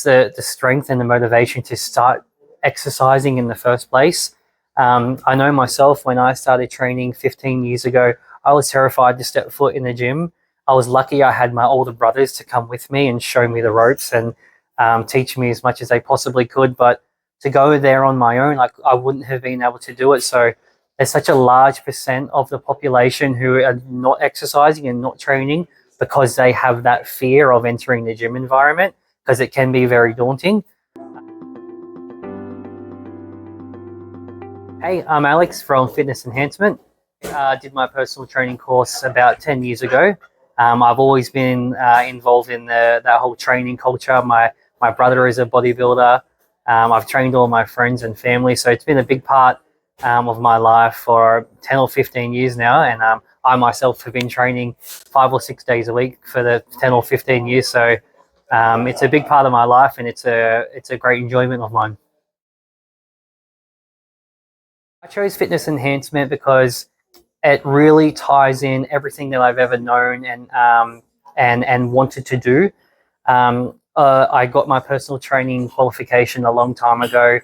The strength and the motivation to start exercising in the first place. I know myself, when I started training 15 years ago, I was terrified to step foot in the gym. I was lucky I had my older brothers to come with me and show me the ropes and teach me as much as they possibly could. But to go there on my own, like, I wouldn't have been able to do it. So there's such a large percent of the population who are not exercising and not training because they have that fear of entering the gym environment, because it can be very daunting. Hey, I'm Alex from Fitness Enhancement. I did my personal training course about 10 years ago. I've always been involved in that whole training culture. My brother is a bodybuilder. I've trained all my friends and family, so it's been a big part of my life for 10 or 15 years now. And I myself have been training 5 or 6 days a week for the 10 or 15 years. So it's a big part of my life, and it's a great enjoyment of mine. I chose Fitness Enhancement because it really ties in everything that I've ever known and wanted to do. I got my personal training qualification a long time ago,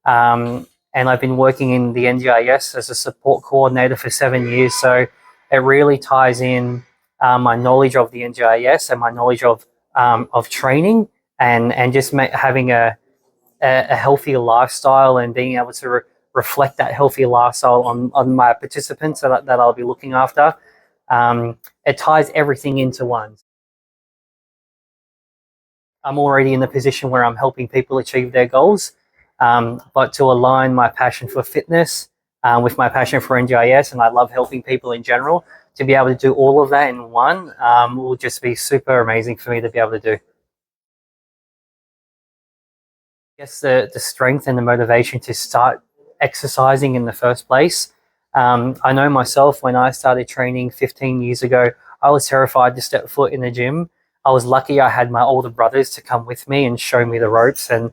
and I've been working in the NDIS as a support coordinator for 7 years. So it really ties in my knowledge of the NDIS and my knowledge of training and just having a healthier lifestyle and being able to reflect that healthy lifestyle on my participants that I'll be looking after. It ties everything into one. I'm already in the position where I'm helping people achieve their goals, but to align my passion for fitness with my passion for NGIS, and I love helping people in general, to be able to do all of that in one will just be super amazing for me to be able to do. I guess the strength and the motivation to start exercising in the first place. I know myself, when I started training 15 years ago, I was terrified to step foot in the gym. I was lucky I had my older brothers to come with me and show me the ropes and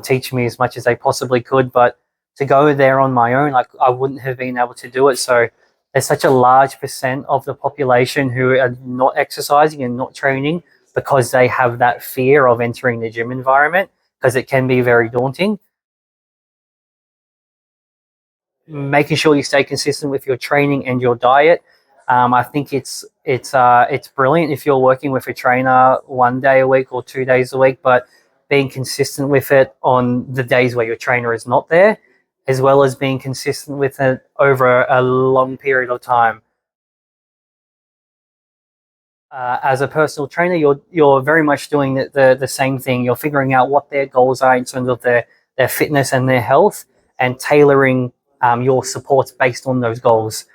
teach me as much as they possibly could. But to go there on my own, like, I wouldn't have been able to do it. So there's such a large percent of the population who are not exercising and not training because they have that fear of entering the gym environment, because it can be very daunting. Making sure you stay consistent with your training and your diet. I think it's brilliant if you're working with a trainer 1 day a week or 2 days a week, but being consistent with it on the days where your trainer is not there, as well as being consistent with it over a long period of time. As a personal trainer, you're very much doing the same thing. You're figuring out what their goals are in terms of their fitness and their health, and tailoring your supports based on those goals.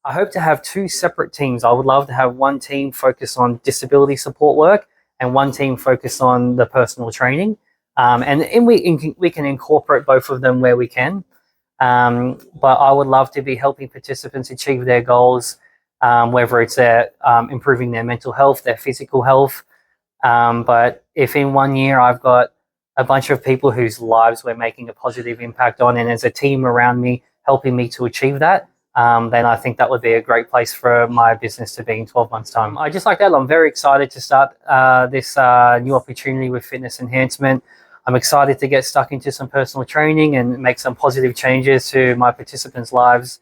I hope to have 2 separate teams. I would love to have one team focus on disability support work and one team focus on the personal training. And we can incorporate both of them where we can. But I would love to be helping participants achieve their goals, whether it's improving their mental health, their physical health. But if in 1 year I've got a bunch of people whose lives we're making a positive impact on, and as a team around me helping me to achieve that, then I think that would be a great place for my business to be in 12 months' time. I just like that. I'm very excited to start this new opportunity with Fitness Enhancement. I'm excited to get stuck into some personal training and make some positive changes to my participants' lives.